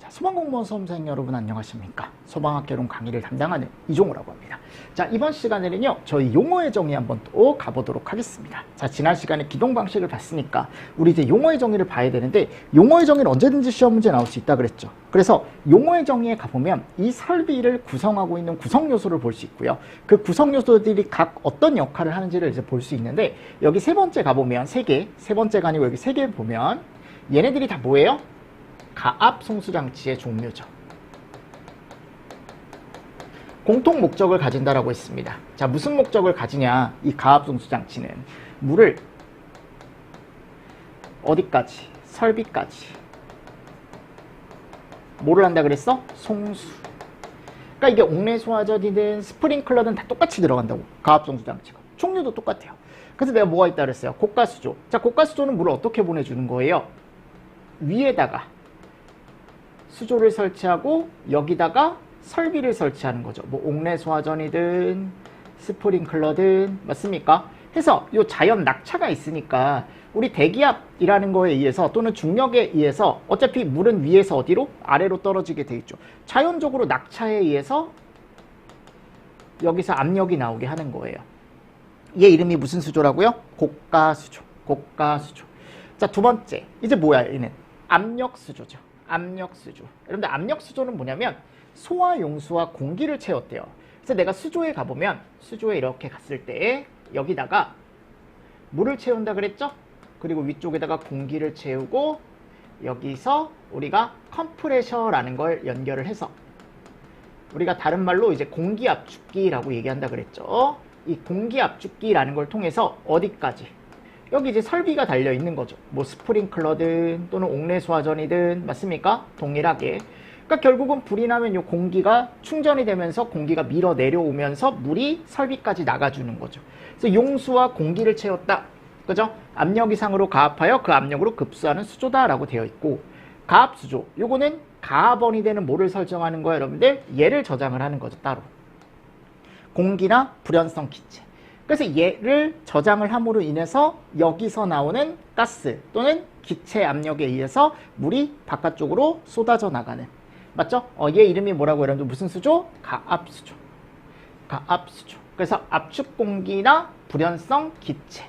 소방공무원 수험생 여러분 안녕하십니까? 소방학개론 강의를 담당하는 이종우라고 합니다. 자, 이번 시간에는요, 저희 용어의 정의 한번 또 가보도록 하겠습니다. 자, 지난 시간에 기동 방식을 봤으니까 우리 이제 용어의 정의를 봐야 되는데, 용어의 정의는 언제든지 시험 문제 나올 수 있다 그랬죠. 그래서 용어의 정의에 가보면 이 설비를 구성하고 있는 구성 요소를 볼 수 있고요. 그 구성 요소들이 각 어떤 역할을 하는지를 이제 볼 수 있는데, 여기 세 번째 가보면 세 번째가 아니고 여기 세 개 보면 얘네들이 다 뭐예요? 가압 송수장치의 종류죠. 공통 목적을 가진다라고 했습니다. 자, 무슨 목적을 가지냐? 이 가압 송수장치는 물을 어디까지? 설비까지. 뭐를 한다 그랬어? 송수. 그러니까 이게 옥내수화전이든 스프링클러든 다 똑같이 들어간다고. 가압 송수장치가. 종류도 똑같아요. 그래서 내가 뭐가 있다 그랬어요? 고가수조. 자, 고가수조는 물을 어떻게 보내주는 거예요? 위에다가 수조를 설치하고 여기다가 설비를 설치하는 거죠. 뭐 옥내수화전이든 스프링클러든 맞습니까? 해서 요 자연 낙차가 있으니까 우리 대기압이라는 거에 의해서 또는 중력에 의해서 어차피 물은 위에서 어디로? 아래로 떨어지게 돼 있죠. 자연적으로 낙차에 의해서 여기서 압력이 나오게 하는 거예요. 얘 이름이 무슨 수조라고요? 고가수조. 고가수조. 자, 두 번째. 이제 뭐야 얘는? 압력수조죠. 압력수조. 여러분들 압력수조는 뭐냐면 소화용수와 공기를 채웠대요. 그래서 내가 수조에 가보면 수조에 이렇게 갔을 때 여기다가 물을 채운다 그랬죠? 그리고 위쪽에다가 공기를 채우고 여기서 우리가 컴프레셔라는 걸 연결을 해서 우리가 다른 말로 이제 공기압축기라고 얘기한다 그랬죠. 이 공기압축기라는 걸 통해서 어디까지? 여기 이제 설비가 달려 있는 거죠. 뭐 스프링클러든 또는 옥내수화전이든 맞습니까? 동일하게. 그러니까 결국은 불이 나면 이 공기가 충전이 되면서 공기가 밀어 내려오면서 물이 설비까지 나가주는 거죠. 그래서 용수와 공기를 채웠다. 그죠? 압력 이상으로 가압하여 그 압력으로 급수하는 수조다라고 되어 있고, 가압수조. 요거는 가압원이 되는 뭐를 설정하는 거예요, 여러분들? 얘를 저장을 하는 거죠, 따로. 공기나 불연성 기체. 그래서 얘를 저장을 함으로 인해서 여기서 나오는 가스 또는 기체 압력에 의해서 물이 바깥쪽으로 쏟아져 나가는. 맞죠? 얘 이름이 뭐라고 여러분들 무슨 수조? 가압수조. 가압수조. 그래서 압축 공기나 불연성 기체.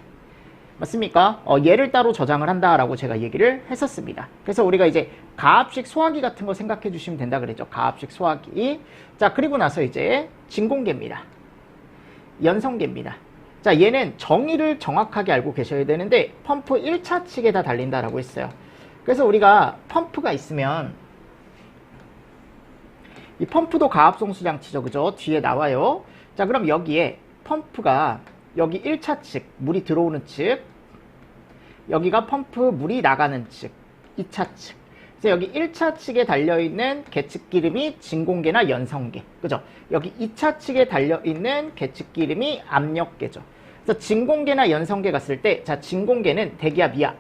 맞습니까? 얘를 따로 저장을 한다라고 제가 얘기를 했었습니다. 그래서 우리가 이제 가압식 소화기 같은 거 생각해 주시면 된다 그랬죠. 가압식 소화기. 자, 그리고 나서 이제 진공계입니다. 연성계입니다. 자, 얘는 정의를 정확하게 알고 계셔야 되는데 펌프 1차 측에다 달린다라고 했어요. 그래서 우리가 펌프가 있으면 이 펌프도 가압송수장치죠. 그죠? 뒤에 나와요. 자, 그럼 여기에 펌프가 여기 1차 측, 물이 들어오는 측, 여기가 펌프 물이 나가는 측, 2차 측. 그래서 여기 1차 측에 달려있는 계측기름이 진공계나 연성계. 그죠? 여기 2차 측에 달려있는 계측기름이 압력계죠. 그래서 진공계나 연성계 갔을 때, 자, 진공계는 대기압 이하,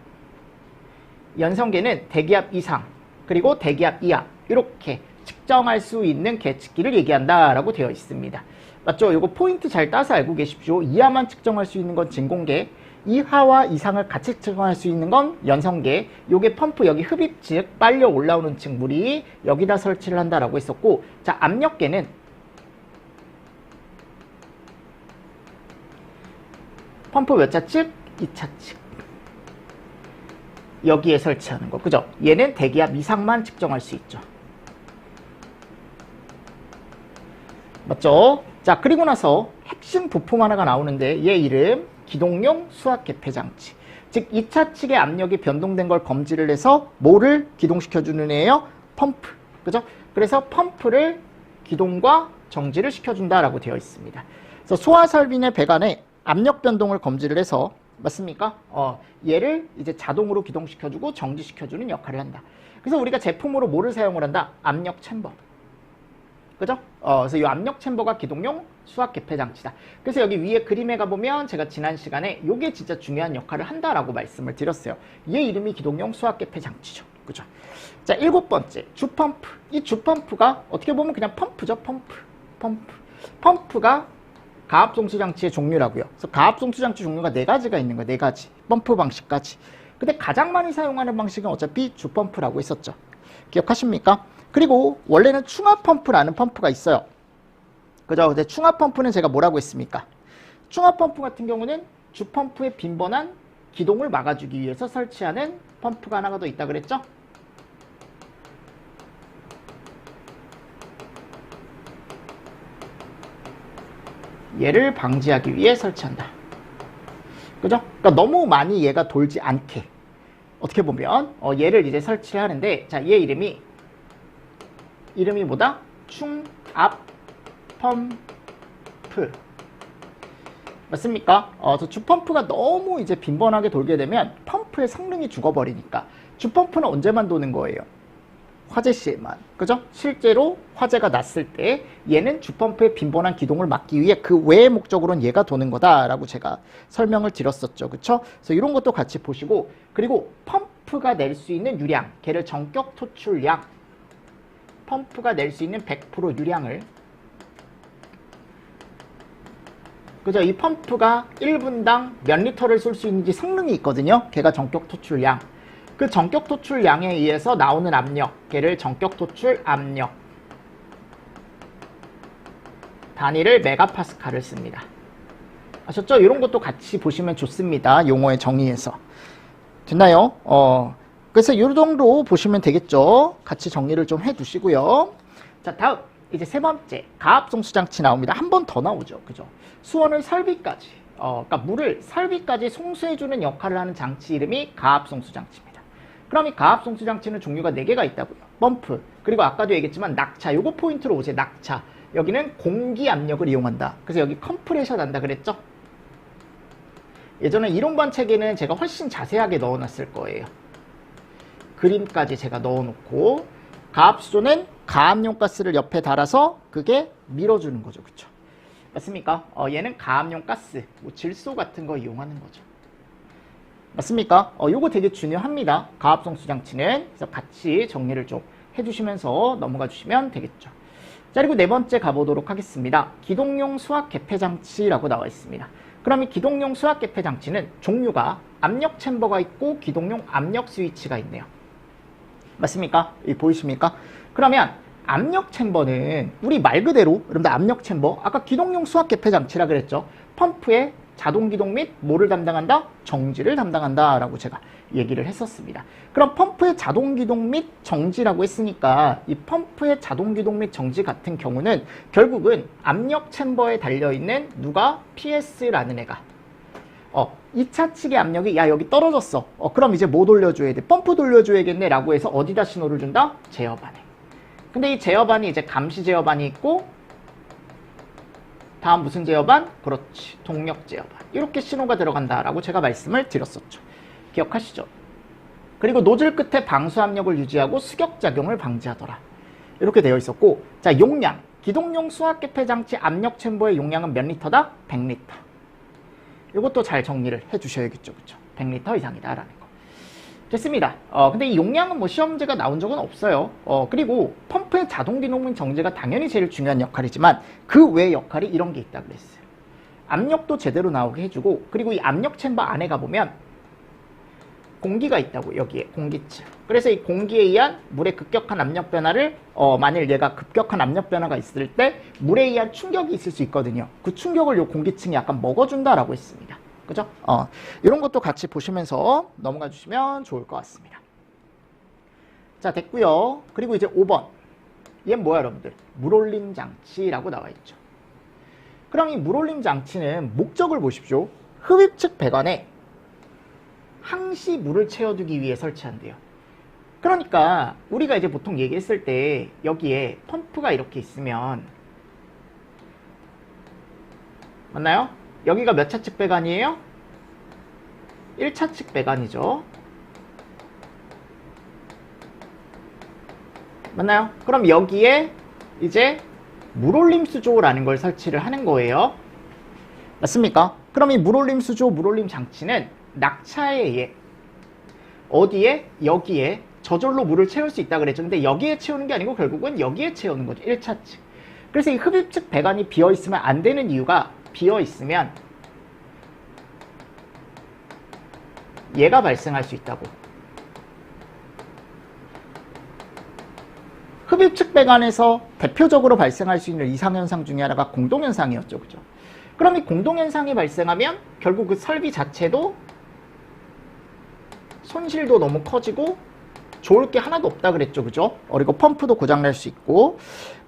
연성계는 대기압 이상, 그리고 대기압 이하. 이렇게 측정할 수 있는 계측기를 얘기한다라고 되어 있습니다. 맞죠? 요거 포인트 잘 따서 알고 계십시오. 이하만 측정할 수 있는 건 진공계, 이하와 이상을 같이 측정할 수 있는 건 연성계. 요게 펌프 여기 흡입 측, 빨려 올라오는 측 물이 여기다 설치를 한다라고 했었고, 자, 압력계는 펌프 몇 차 측? 2차 측. 여기에 설치하는 거. 그죠? 얘는 대기압 이상만 측정할 수 있죠. 맞죠? 자, 그리고 나서 핵심 부품 하나가 나오는데 얘 이름 기동용 수압개폐장치. 즉 2차 측의 압력이 변동된 걸 검지를 해서 뭐를 기동시켜주는 애예요? 펌프. 그죠? 그래서 펌프를 기동과 정지를 시켜준다라고 되어 있습니다. 그래서 소화설비 내 배관에 압력 변동을 검지를 해서 맞습니까? 얘를 이제 자동으로 기동시켜주고 정지시켜주는 역할을 한다. 그래서 우리가 제품으로 뭐를 사용을 한다? 압력 챔버. 그죠? 그래서 이 압력 챔버가 기동용 수압 개폐 장치다. 그래서 여기 위에 그림에 가보면 제가 지난 시간에 이게 진짜 중요한 역할을 한다라고 말씀을 드렸어요. 얘 이름이 기동용 수압 개폐 장치죠. 그죠? 자, 7번째 주펌프. 이 주펌프가 어떻게 보면 그냥 펌프죠. 펌프가 가압송수장치의 종류라고요. 그래서 가압송수장치 종류가 4가지가 있는 거예요. 4가지. 펌프 방식까지. 근데 가장 많이 사용하는 방식은 어차피 주펌프라고 했었죠. 기억하십니까? 그리고 원래는 충압 펌프라는 펌프가 있어요. 그죠? 근데 충압 펌프는 제가 뭐라고 했습니까? 충압 펌프 같은 경우는 주펌프의 빈번한 기동을 막아주기 위해서 설치하는 펌프가 하나가 더 있다 그랬죠? 얘를 방지하기 위해 설치한다. 그죠? 그러니까 너무 많이 얘가 돌지 않게 어떻게 보면 얘를 이제 설치를 하는데, 자, 얘 이름이 뭐다? 충압 펌프 맞습니까? 주펌프가 너무 이제 빈번하게 돌게 되면 펌프의 성능이 죽어버리니까 주펌프는 언제만 도는 거예요? 화재 시에만. 그죠? 실제로 화재가 났을 때 얘는 주펌프의 빈번한 기동을 막기 위해 그 외의 목적으로는 얘가 도는 거다라고 제가 설명을 드렸었죠. 그쵸? 그래서 이런 것도 같이 보시고, 그리고 펌프가 낼 수 있는 유량, 걔를 전격 토출량, 펌프가 낼 수 있는 100% 유량을, 그죠? 이 펌프가 1분당 몇 리터를 쏠 수 있는지 성능이 있거든요. 걔가 전격 토출량. 그 전격 토출량에 의해서 나오는 압력, 걔를 전격 토출 압력 단위를 메가파스칼을 씁니다. 아셨죠? 이런 것도 같이 보시면 좋습니다. 용어의 정의에서. 됐나요? 그래서 이 정도 보시면 되겠죠? 같이 정리를 좀 해두시고요. 자, 다음 이제 세 번째 가압송수장치 나옵니다. 한 번 더 나오죠. 그죠? 수원을 설비까지, 그러니까 물을 설비까지 송수해주는 역할을 하는 장치 이름이 가압송수장치입니다. 그럼 이 가압송수장치는 종류가 4개가 있다고요. 펌프, 그리고 아까도 얘기했지만 낙차, 요거 포인트로 오세요. 낙차. 여기는 공기 압력을 이용한다. 그래서 여기 컴프레셔 난다 그랬죠? 예전에 이론반 책에는 제가 훨씬 자세하게 넣어놨을 거예요. 그림까지 제가 넣어놓고, 가압수조는 가압용 가스를 옆에 달아서 그게 밀어주는 거죠. 그쵸? 맞습니까? 얘는 가압용 가스, 뭐 질소 같은 거 이용하는 거죠. 맞습니까? 요거 되게 중요합니다. 가압송수장치는. 그래서 같이 정리를 좀 해주시면서 넘어가 주시면 되겠죠. 자, 그리고 네 번째 가보도록 하겠습니다. 기동용 수압 개폐 장치라고 나와 있습니다. 그럼 이 기동용 수압 개폐 장치는 종류가 압력 챔버가 있고 기동용 압력 스위치가 있네요. 맞습니까? 여기 보이십니까? 그러면 압력 챔버는 우리 말 그대로, 여러분들 압력 챔버, 아까 기동용 수압 개폐 장치라 그랬죠. 펌프의 자동 기동 및 뭐를 담당한다? 정지를 담당한다 라고 제가 얘기를 했었습니다. 그럼 펌프의 자동 기동 및 정지라고 했으니까 이 펌프의 자동 기동 및 정지 같은 경우는 결국은 압력 챔버에 달려있는 누가? PS라는 애가 2차 측의 압력이 야 여기 떨어졌어. 그럼 이제 뭐 돌려줘야 돼? 펌프 돌려줘야겠네 라고 해서 어디다 신호를 준다? 제어반에. 근데 이 제어반이 이제 감시 제어반이 있고, 다음 무슨 제어반? 그렇지, 동력 제어반. 이렇게 신호가 들어간다라고 제가 말씀을 드렸었죠. 기억하시죠? 그리고 노즐 끝에 방수 압력을 유지하고 수격 작용을 방지하더라. 이렇게 되어 있었고, 자, 용량. 기동용 수압 개폐 장치 압력 챔버의 용량은 몇 리터다? 100리터. 이것도 잘 정리를 해주셔야겠죠. 그쵸? 100리터 이상이다라는 거. 됐습니다. 근데 이 용량은 뭐 시험제가 나온 적은 없어요. 그리고 펌프의 자동 기동 및 정지가 당연히 제일 중요한 역할이지만 그 외의 역할이 이런 게 있다고 그랬어요. 압력도 제대로 나오게 해주고, 그리고 이 압력 챔버 안에 가보면 공기가 있다고, 여기에 공기층. 그래서 이 공기에 의한 물의 급격한 압력 변화를 만일 얘가 급격한 압력 변화가 있을 때 물에 의한 충격이 있을 수 있거든요. 그 충격을 이 공기층이 약간 먹어준다라고 했습니다. 그죠? 이런 것도 같이 보시면서 넘어가 주시면 좋을 것 같습니다. 자, 됐고요. 그리고 이제 5번. 얘는 뭐야, 여러분들? 물올림 장치라고 나와 있죠. 그럼 이 물올림 장치는 목적을 보십시오. 흡입 측 배관에 항시 물을 채워두기 위해 설치한대요. 그러니까 우리가 이제 보통 얘기했을 때 여기에 펌프가 이렇게 있으면, 맞나요? 여기가 몇 차측 배관이에요? 1차측 배관이죠. 맞나요? 그럼 여기에 이제 물올림 수조라는 걸 설치를 하는 거예요. 맞습니까? 그럼 이 물올림 수조, 물올림 장치는 낙차에 의해 어디에? 여기에 저절로 물을 채울 수 있다 그랬죠. 근데 여기에 채우는 게 아니고 결국은 여기에 채우는 거죠. 1차측. 그래서 이 흡입측 배관이 비어있으면 안 되는 이유가, 비어있으면 얘가 발생할 수 있다고. 흡입 측 배관에서 대표적으로 발생할 수 있는 이상현상 중에 하나가 공동현상이었죠. 그죠? 그럼 이 공동현상이 발생하면 결국 그 설비 자체도 손실도 너무 커지고 좋을 게 하나도 없다 그랬죠. 그죠? 그리고 펌프도 고장날 수 있고.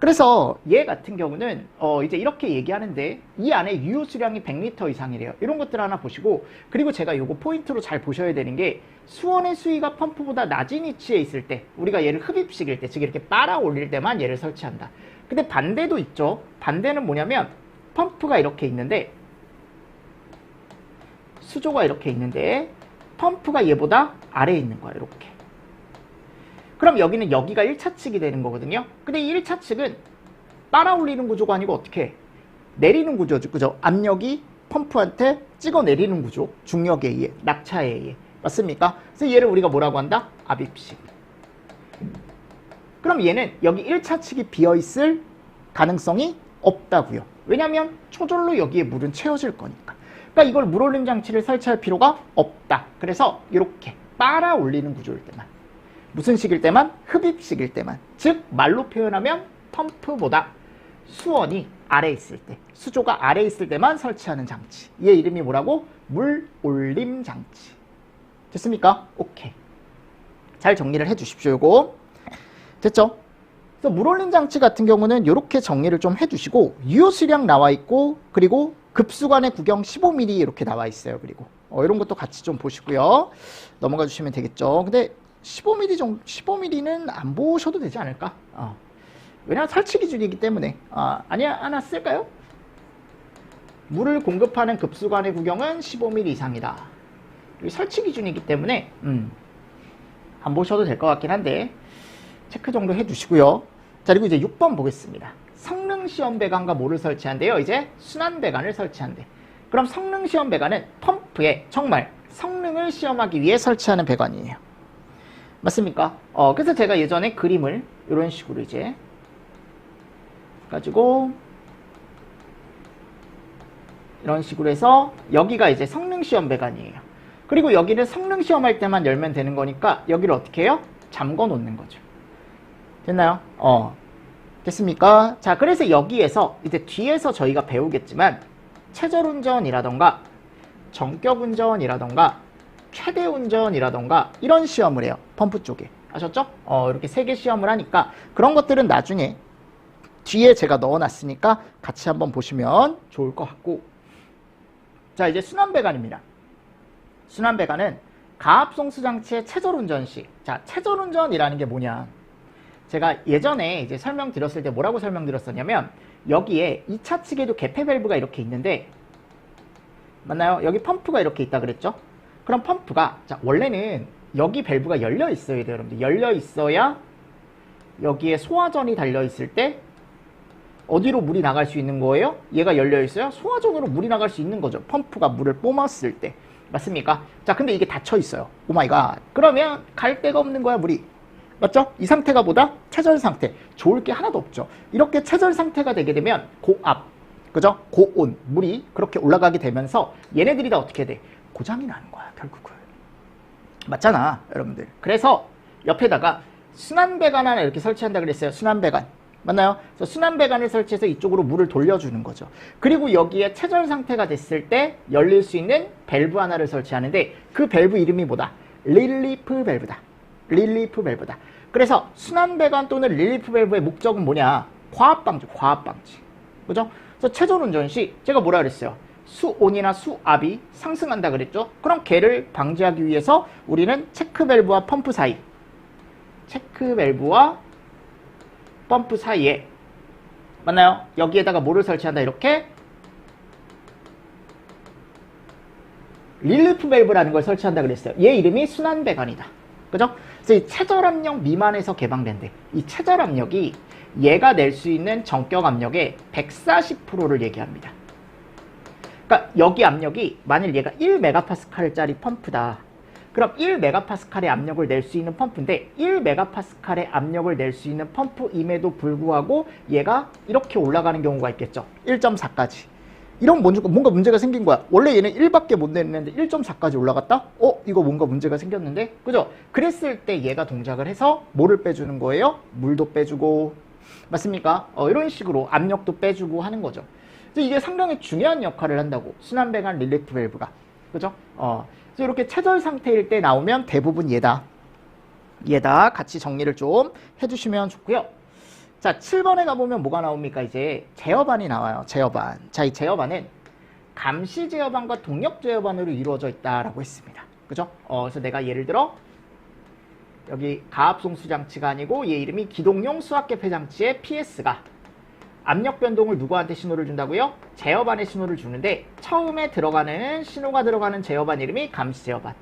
그래서 얘 같은 경우는 이제 이렇게 얘기하는데 이 안에 유효 수량이 100리터 이상이래요. 이런 것들 하나 보시고, 그리고 제가 요거 포인트로 잘 보셔야 되는 게 수원의 수위가 펌프보다 낮은 위치에 있을 때, 우리가 얘를 흡입시킬 때, 즉 이렇게 빨아 올릴 때만 얘를 설치한다. 근데 반대도 있죠. 반대는 뭐냐면 펌프가 이렇게 있는데 수조가 이렇게 있는데 펌프가 얘보다 아래에 있는 거야. 이렇게. 그럼 여기는 여기가 1차 측이 되는 거거든요. 근데 이 1차 측은 빨아 올리는 구조가 아니고 어떻게 해? 내리는 구조죠. 그죠? 압력이 펌프한테 찍어 내리는 구조. 중력에 의해, 낙차에 의해. 맞습니까? 그래서 얘를 우리가 뭐라고 한다? 압입식. 그럼 얘는 여기 1차 측이 비어있을 가능성이 없다고요. 왜냐면 초절로 여기에 물은 채워질 거니까. 그러니까 이걸 물올림 장치를 설치할 필요가 없다. 그래서 이렇게 빨아 올리는 구조일 때만, 무슨 식일 때만? 흡입식일 때만. 즉 말로 표현하면 펌프보다 수원이 아래에 있을 때, 수조가 아래에 있을 때만 설치하는 장치. 얘 이름이 뭐라고? 물올림 장치. 됐습니까? 오케이. 잘 정리를 해 주십시오. 요거 됐죠? 그래서 물올림 장치 같은 경우는 이렇게 정리를 좀 해주시고, 유효 수량 나와 있고, 그리고 급수관의 구경 15mm 이렇게 나와 있어요. 그리고 이런 것도 같이 좀 보시고요. 넘어가 주시면 되겠죠. 근데 15mm는 안 보셔도 되지 않을까? 왜냐면 설치 기준이기 때문에. 아니야, 하나 쓸까요? 물을 공급하는 급수관의 구경은 15mm 이상이다. 설치 기준이기 때문에 안 보셔도 될 것 같긴 한데 체크 정도 해주시고요. 자, 그리고 이제 6번 보겠습니다. 성능시험 배관과 뭐를 설치한대요? 이제 순환 배관을 설치한대. 그럼 성능시험 배관은 펌프에 정말 성능을 시험하기 위해 설치하는 배관이에요. 맞습니까? 그래서 제가 예전에 그림을 이런 식으로 이제 가지고 이런 식으로 해서 여기가 이제 성능시험 배관이에요. 그리고 여기는 성능시험할 때만 열면 되는 거니까 여기를 어떻게 해요? 잠궈 놓는 거죠. 됐나요? 됐습니까? 자, 그래서 여기에서 이제 뒤에서 저희가 배우겠지만 최절운전이라던가 정격운전이라던가 최대운전이라던가 이런 시험을 해요. 펌프 쪽에. 아셨죠? 이렇게 3개 시험을 하니까 그런 것들은 나중에 뒤에 제가 넣어놨으니까 같이 한번 보시면 좋을 것 같고. 자, 이제 순환배관입니다. 순환배관은 가압송수장치의 최절운전 시. 자, 최절운전이라는 게 뭐냐? 제가 예전에 이제 설명드렸을 때 뭐라고 설명드렸었냐면 여기에 2차 측에도 개폐 밸브가 이렇게 있는데 맞나요? 여기 펌프가 이렇게 있다 그랬죠? 그럼 펌프가 자 원래는 여기 밸브가 열려 있어야 돼요. 여러분들 열려 있어야 여기에 소화전이 달려 있을 때 어디로 물이 나갈 수 있는 거예요? 얘가 열려 있어요? 소화전으로 물이 나갈 수 있는 거죠. 펌프가 물을 뿜었을 때. 맞습니까? 자, 근데 이게 닫혀 있어요. 오마이갓. 그러면 갈 데가 없는 거야, 물이. 맞죠? 이 상태가 보다 최절 상태. 좋을 게 하나도 없죠. 이렇게 최절 상태가 되게 되면 고압, 그죠? 고온, 물이 그렇게 올라가게 되면서 얘네들이 다 어떻게 돼? 고장이 나는 거야, 결국은. 맞잖아, 여러분들. 그래서 옆에다가 순환배관 하나 이렇게 설치한다 그랬어요. 순환배관. 맞나요? 그래서 순환배관을 설치해서 이쪽으로 물을 돌려주는 거죠. 그리고 여기에 최절 상태가 됐을 때 열릴 수 있는 밸브 하나를 설치하는데 그 밸브 이름이 뭐다? 릴리프 밸브다. 릴리프 밸브다. 그래서 순환배관 또는 릴리프 밸브의 목적은 뭐냐? 과압방지, 과압방지. 그죠? 그래서 최절운전 시 제가 뭐라 그랬어요? 수온이나 수압이 상승한다 그랬죠? 그럼 걔를 방지하기 위해서 우리는 체크 밸브와 펌프 사이, 체크 밸브와 펌프 사이에 맞나요? 여기에다가 뭐를 설치한다? 이렇게 릴리프 밸브라는 걸 설치한다 그랬어요. 얘 이름이 순환배관이다. 그죠? 그래서 이 최절압력 미만에서 개방된대. 이 최절압력이 얘가 낼 수 있는 전격 압력의 140%를 얘기합니다. 그러니까 여기 압력이 만일 얘가 1메가파스칼짜리 펌프다. 그럼 1메가파스칼의 압력을 낼 수 있는 펌프인데 1메가파스칼의 압력을 낼 수 있는 펌프임에도 불구하고 얘가 이렇게 올라가는 경우가 있겠죠. 1.4까지. 이런 뭔가 문제가 생긴 거야. 원래 얘는 1밖에 못 내는데 1.4까지 올라갔다? 이거 뭔가 문제가 생겼는데? 그죠? 그랬을 때 얘가 동작을 해서 뭐를 빼주는 거예요? 물도 빼주고, 맞습니까? 이런 식으로 압력도 빼주고 하는 거죠. 이게 상당히 중요한 역할을 한다고. 순환배관 릴리프 밸브가. 그죠? 그래서 이렇게 최절 상태일 때 나오면 대부분 얘다 같이 정리를 좀 해주시면 좋고요. 자, 7번에 가보면 뭐가 나옵니까? 이제 제어반이 나와요. 제어반. 자, 이 제어반은 감시 제어반과 동력 제어반으로 이루어져 있다라고 했습니다. 그죠? 그래서 내가 예를 들어 여기 가압송수 장치가 아니고 얘 이름이 기동용 수압개폐 장치의 PS가 압력 변동을 누구한테 신호를 준다고요? 제어반에 신호를 주는데 처음에 들어가는 신호가 들어가는 제어반 이름이 감시 제어반.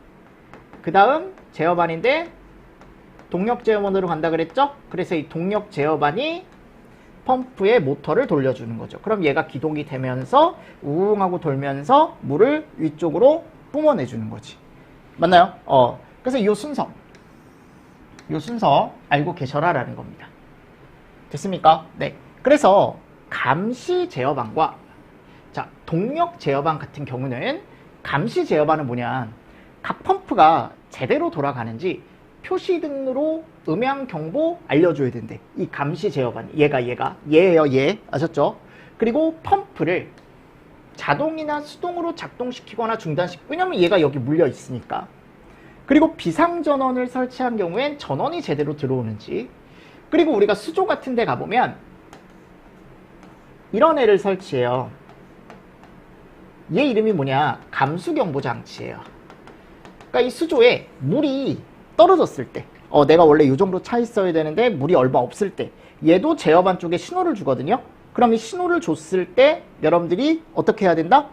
그 다음 제어반인데 동력 제어반으로 간다 그랬죠? 그래서 이 동력 제어반이 펌프의 모터를 돌려주는 거죠. 그럼 얘가 기동이 되면서 우웅하고 돌면서 물을 위쪽으로 뿜어내주는 거지. 맞나요? 그래서 이 순서 알고 계셔라라는 겁니다. 됐습니까? 네. 그래서 감시 제어반과 자, 동력 제어반 같은 경우는 감시 제어반은 뭐냐? 각 펌프가 제대로 돌아가는지 표시 등으로 음향 경보 알려줘야 된대. 이 감시 제어반. 얘예요, 얘. 아셨죠? 그리고 펌프를 자동이나 수동으로 작동시키거나 왜냐면 얘가 여기 물려 있으니까. 그리고 비상전원을 설치한 경우엔 전원이 제대로 들어오는지. 그리고 우리가 수조 같은 데 가보면 이런 애를 설치해요. 얘 이름이 뭐냐? 감수경보 장치예요. 그러니까 이 수조에 물이 떨어졌을 때 내가 원래 이 정도 차 있어야 되는데 물이 얼마 없을 때 얘도 제어반 쪽에 신호를 주거든요. 그럼 이 신호를 줬을 때 여러분들이 어떻게 해야 된다?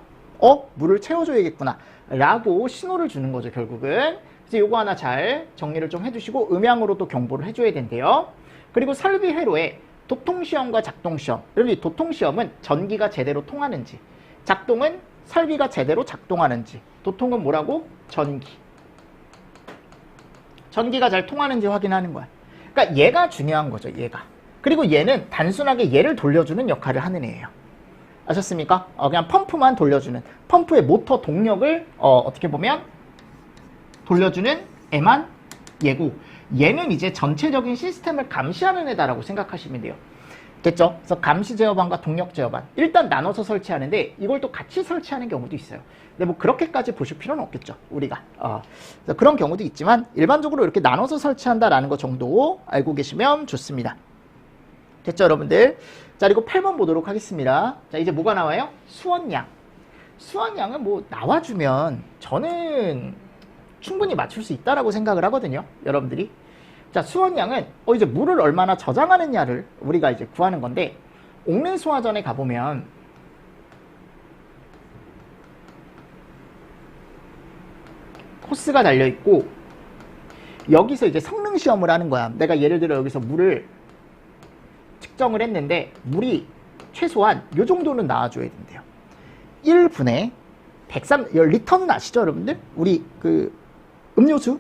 물을 채워줘야겠구나 라고 신호를 주는 거죠, 결국은. 그래서 요거 하나 잘 정리를 좀 해주시고 음향으로도 경보를 해줘야 된대요. 그리고 설비 회로에 도통시험과 작동시험. 여러분, 도통시험은 전기가 제대로 통하는지, 작동은 설비가 제대로 작동하는지, 도통은 뭐라고? 전기가 잘 통하는지 확인하는 거야. 그러니까 얘가 중요한 거죠, 얘가. 그리고 얘는 단순하게 얘를 돌려주는 역할을 하는 애예요. 아셨습니까? 그냥 펌프만 돌려주는, 펌프의 모터 동력을 어떻게 보면 돌려주는 애만 얘고, 얘는 이제 전체적인 시스템을 감시하는 애다라고 생각하시면 돼요. 됐죠? 그래서 감시 제어반과 동력 제어반 일단 나눠서 설치하는데 이걸 또 같이 설치하는 경우도 있어요. 근데 뭐 그렇게까지 보실 필요는 없겠죠, 우리가. 그래서 그런 경우도 있지만 일반적으로 이렇게 나눠서 설치한다라는 거 정도 알고 계시면 좋습니다. 됐죠, 여러분들? 자, 그리고 8번 보도록 하겠습니다. 자, 이제 뭐가 나와요? 수원양. 수원양은 뭐 나와주면 저는 충분히 맞출 수 있다라고 생각을 하거든요, 여러분들이. 자, 수원양은 이제 물을 얼마나 저장하느냐를 우리가 이제 구하는 건데, 옥내 소화전에 가보면 호스가 달려있고 여기서 이제 성능 시험을 하는 거야. 내가 예를 들어 여기서 물을 측정을 했는데 물이 최소한 요 정도는 나와줘야 된대요. 1분에 103리터는 아시죠, 여러분들? 우리 음료수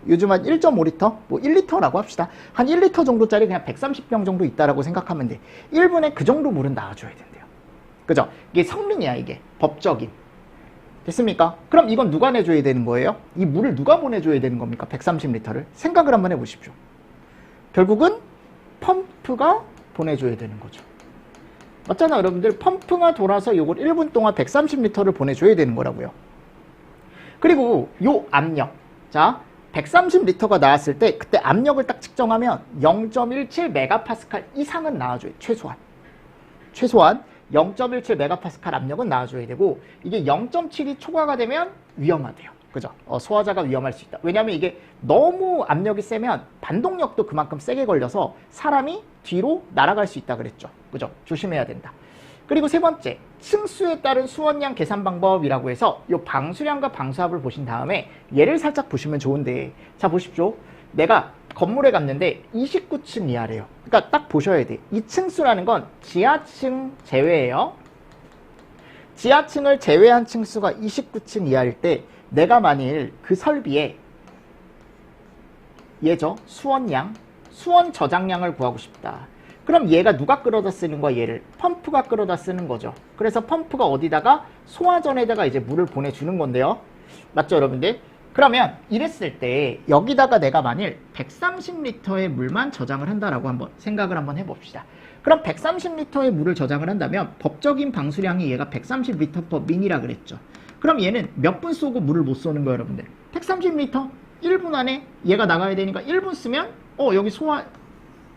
요즘 한 1.5리터 뭐 1리터라고 합시다. 한 1리터 정도짜리 그냥 130병 정도 있다라고 생각하면 돼. 1분에 그 정도 물은 나와줘야 된대요. 그죠? 이게 성능이야, 이게 법적인. 됐습니까? 그럼 이건 누가 내줘야 되는 거예요? 이 물을 누가 보내줘야 되는 겁니까? 130리터를 생각을 한번 해보십시오. 결국은 펌프가 보내줘야 되는 거죠. 맞잖아, 여러분들. 펌프가 돌아서 요걸 1분 동안 130리터를 보내줘야 되는 거라고요. 그리고 요 압력, 자 130리터가 나왔을 때 그때 압력을 딱 측정하면 0.17메가파스칼 이상은 나와줘요. 최소한 0.17메가파스칼 압력은 나와줘야 되고, 이게 0.7이 초과가 되면 위험하대요. 그죠? 소화자가 위험할 수 있다. 왜냐하면 이게 너무 압력이 세면 반동력도 그만큼 세게 걸려서 사람이 뒤로 날아갈 수 있다 그랬죠. 그죠? 조심해야 된다. 그리고 세 번째, 층수에 따른 수원량 계산 방법이라고 해서 이 방수량과 방수압을 보신 다음에 얘를 살짝 보시면 좋은데, 자 보십시오. 내가 건물에 갔는데 29층 이하래요. 그러니까 딱 보셔야 돼. 이 층수라는 건 지하층 제외예요. 지하층을 제외한 층수가 29층 이하일 때 내가 만일 그 설비에 얘죠, 수원 저장량을 구하고 싶다. 그럼 얘가 누가 끌어다 쓰는 거야? 얘를 펌프가 끌어다 쓰는 거죠. 그래서 펌프가 어디다가 소화전에다가 이제 물을 보내주는 건데요. 맞죠, 여러분들? 그러면 이랬을 때 여기다가 내가 만일 130리터의 물만 저장을 한다라고 한번 생각을 한번 해봅시다. 그럼 130리터의 물을 저장을 한다면 법적인 방수량이 얘가 130리터/민이라 그랬죠. 그럼 얘는 몇 분 쏘고 물을 못 쏘는 거예요, 여러분들? 130리터 1분 안에 얘가 나가야 되니까 1분 쓰면 여기 소화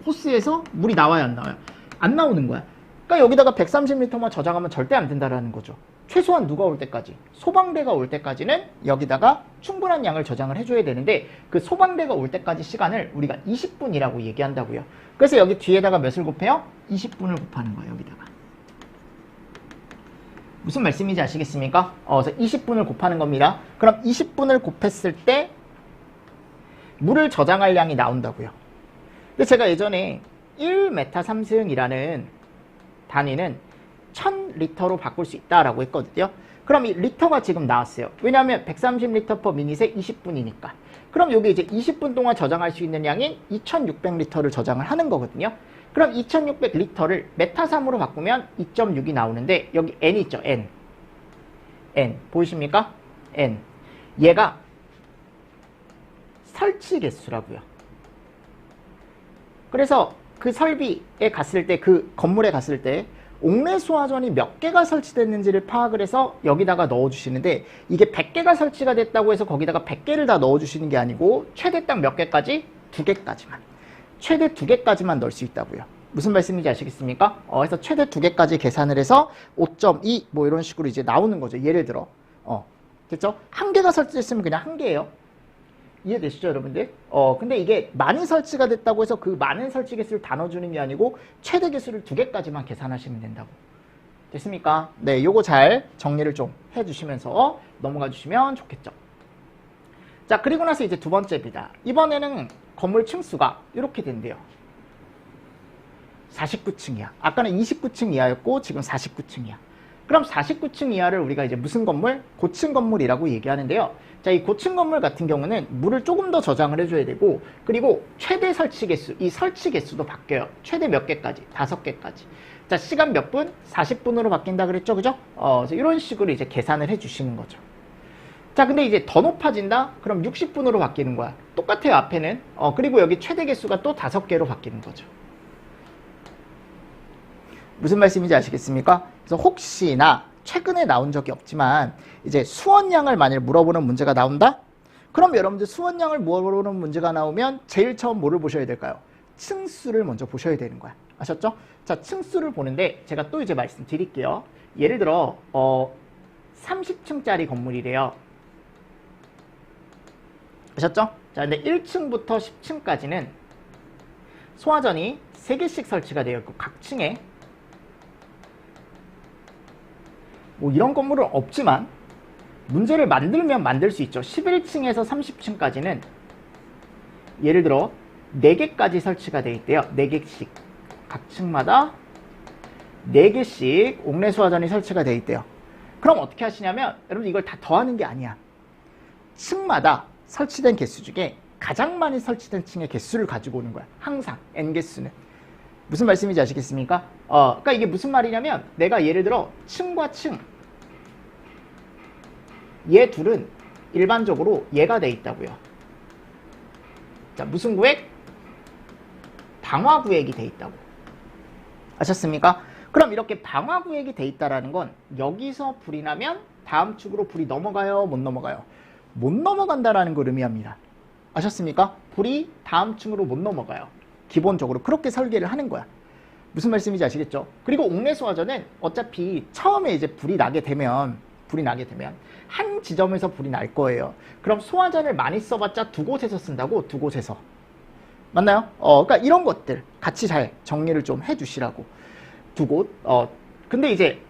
호스에서 물이 나와요, 안 나와요? 안 나오는 거야. 그러니까 여기다가 130리터만 저장하면 절대 안 된다라는 거죠. 최소한 누가 올 때까지, 소방대가 올 때까지는 여기다가 충분한 양을 저장을 해줘야 되는데 그 소방대가 올 때까지 시간을 우리가 20분이라고 얘기한다고요. 그래서 여기 뒤에다가 몇을 곱해요? 20분을 곱하는 거예요, 여기다가. 무슨 말씀인지 아시겠습니까? 그래서 20분을 곱하는 겁니다. 그럼 20분을 곱했을 때 물을 저장할 양이 나온다고요. 근데 제가 예전에 1m3승이라는 단위는 1000리터로 바꿀 수 있다라고 했거든요. 그럼 이 리터가 지금 나왔어요. 왜냐하면 130리터/미닛에 20분이니까. 그럼 여기 이제 20분 동안 저장할 수 있는 양인 2600리터를 저장을 하는 거거든요. 그럼 2600리터를 메타3으로 바꾸면 2.6이 나오는데 여기 n 있죠, n. n 보이십니까? n. 얘가 설치 개수라고요. 그래서 그 설비에 갔을 때, 그 건물에 갔을 때 옥내 소화전이 몇 개가 설치됐는지를 파악을 해서 여기다가 넣어주시는데 이게 100개가 설치가 됐다고 해서 거기다가 100개를 다 넣어주시는 게 아니고 최대 딱 몇 개까지? 2개까지만. 최대 2개까지만 넣을 수 있다고요. 무슨 말씀인지 아시겠습니까? 그래서 최대 2개까지 계산을 해서 5.2 뭐 이런 식으로 이제 나오는 거죠. 예를 들어. 됐죠? 1개가 설치됐으면 그냥 1개예요. 이해되시죠, 여러분들? 근데 이게 많이 설치가 됐다고 해서 그 많은 설치 개수를 다 넣어주는 게 아니고 최대 개수를 2개까지만 계산하시면 된다고. 됐습니까? 네, 요거 잘 정리를 좀 해주시면서 넘어가 주시면 좋겠죠. 자, 그리고 나서 이제 두 번째입니다. 이번에는 건물 층수가 이렇게 된대요. 49층이야. 아까는 29층 이하였고 지금 49층이야. 그럼 49층 이하를 우리가 이제 무슨 건물? 고층 건물이라고 얘기하는데요. 자, 이 고층 건물 같은 경우는 물을 조금 더 저장을 해줘야 되고, 그리고 최대 설치 개수, 이 설치 개수도 바뀌어요. 최대 몇 개까지? 5개까지. 자, 시간 몇 분? 40분으로 바뀐다 그랬죠, 그죠? 그래서 이런 식으로 이제 계산을 해주시는 거죠. 자, 근데 이제 더 높아진다? 그럼 60분으로 바뀌는 거야. 똑같아요, 앞에는. 그리고 여기 최대 개수가 또 5개로 바뀌는 거죠. 무슨 말씀인지 아시겠습니까? 그래서 혹시나 최근에 나온 적이 없지만 이제 수원량을 만일 물어보는 문제가 나온다? 그럼 여러분들 수원량을 물어보는 문제가 나오면 제일 처음 뭐를 보셔야 될까요? 층수를 먼저 보셔야 되는 거야. 아셨죠? 자, 층수를 보는데 제가 또 이제 말씀드릴게요. 예를 들어 30층짜리 건물이래요. 아셨죠? 자, 근데 1층부터 10층까지는 소화전이 3개씩 설치가 되어 있고 각 층에 뭐 이런 건물은 없지만 문제를 만들면 만들 수 있죠. 11층에서 30층까지는 예를 들어 4개까지 설치가 되어 있대요. 4개씩. 각 층마다 4개씩 옥내 소화전이 설치가 되어 있대요. 그럼 어떻게 하시냐면 여러분 이걸 다 더하는 게 아니야. 층마다 설치된 개수 중에 가장 많이 설치된 층의 개수를 가지고 오는 거야. 항상 n개수는. 무슨 말씀인지 아시겠습니까? 그러니까 이게 무슨 말이냐면 내가 예를 들어 층과 층 얘 둘은 일반적으로 얘가 돼 있다고요. 자, 무슨 구획? 방화 구획이 돼 있다고. 아셨습니까? 그럼 이렇게 방화 구획이 돼 있다라는 건 여기서 불이 나면 다음 축으로 불이 넘어가요? 못 넘어가요? 못 넘어간다라는 걸 의미합니다. 아셨습니까? 불이 다음 층으로 못 넘어가요. 기본적으로 그렇게 설계를 하는 거야. 무슨 말씀인지 아시겠죠? 그리고 옥내 소화전은 어차피 처음에 이제 불이 나게 되면 한 지점에서 불이 날 거예요. 그럼 소화전을 많이 써봤자 2곳에서 쓴다고? 2곳에서. 맞나요? 그러니까 이런 것들 같이 잘 정리를 좀 해주시라고. 2곳. 근데 이제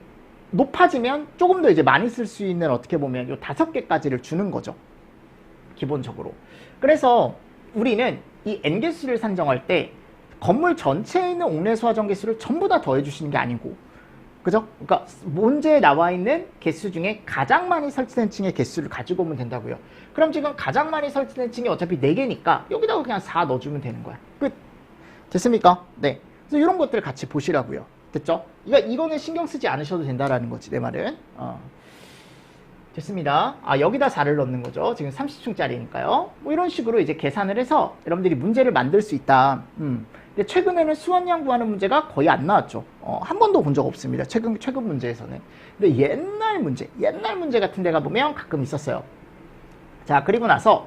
높아지면 조금 더 이제 많이 쓸 수 있는 어떻게 보면 요 5개까지를 주는 거죠. 기본적으로. 그래서 우리는 이 n개수를 산정할 때 건물 전체에 있는 옥내 소화전 개수를 전부 다 더해주시는 게 아니고, 그죠? 그러니까 문제에 나와 있는 개수 중에 가장 많이 설치된 층의 개수를 가지고 오면 된다고요. 그럼 지금 가장 많이 설치된 층이 어차피 4개니까 여기다가 그냥 4 넣어주면 되는 거야. 끝. 됐습니까? 네. 그래서 이런 것들 같이 보시라고요. 됐죠? 이거는 신경 쓰지 않으셔도 된다라는 거지, 내 말은. 됐습니다. 여기다 4를 넣는 거죠. 지금 30층짜리니까요. 뭐 이런 식으로 이제 계산을 해서 여러분들이 문제를 만들 수 있다. 근데 최근에는 수원양 구하는 문제가 거의 안 나왔죠. 한 번도 본 적 없습니다. 최근 문제에서는. 근데 옛날 문제 같은 데 가보면 가끔 있었어요. 자, 그리고 나서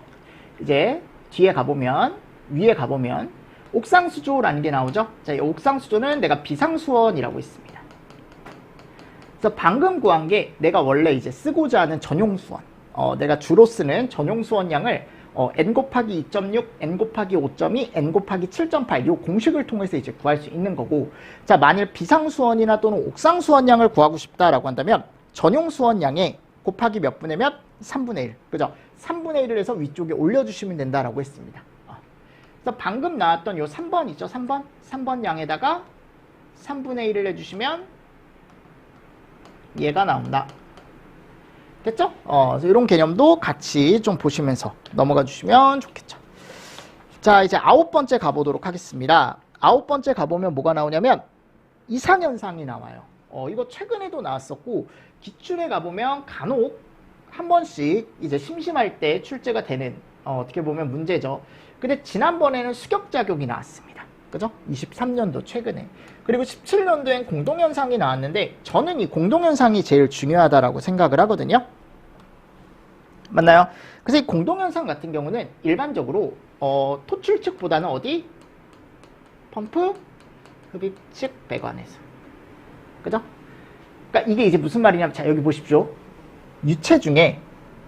이제 뒤에 가보면, 위에 가보면 옥상수조라는 게 나오죠. 자, 이 옥상수조는 내가 비상수원이라고 있습니다. 그래서 방금 구한 게 내가 원래 이제 쓰고자 하는 전용수원, 내가 주로 쓰는 전용수원량을 n 곱하기 2.6, n 곱하기 5.2, n 곱하기 7.8 이 공식을 통해서 이제 구할 수 있는 거고, 자, 만일 비상수원이나 또는 옥상수원량을 구하고 싶다라고 한다면 전용수원량에 곱하기 몇 분의 몇? 3분의 1. 그죠? 3분의 1을 해서 위쪽에 올려주시면 된다라고 했습니다. 그래서 방금 나왔던 요 3번 있죠? 3번 양에다가 3분의 1을 해주시면 얘가 나온다. 됐죠? 그래서 이런 개념도 같이 좀 보시면서 넘어가 주시면 좋겠죠. 자, 이제 9번째 가보도록 하겠습니다. 9번째 가보면 뭐가 나오냐면 이상현상이 나와요. 이거 최근에도 나왔었고, 기출에 가보면 간혹 한 번씩 이제 심심할 때 출제가 되는, 어떻게 보면 문제죠. 근데 지난번에는 수격작용이 나왔습니다. 그죠? 23년도 최근에. 그리고 17년도엔 공동현상이 나왔는데, 저는 이 공동현상이 제일 중요하다라고 생각을 하거든요. 맞나요? 그래서 이 공동현상 같은 경우는 일반적으로 토출 측보다는 어디? 펌프, 흡입 측, 배관에서. 그죠? 그러니까 이게 이제 무슨 말이냐면, 자, 여기 보십시오. 유체 중에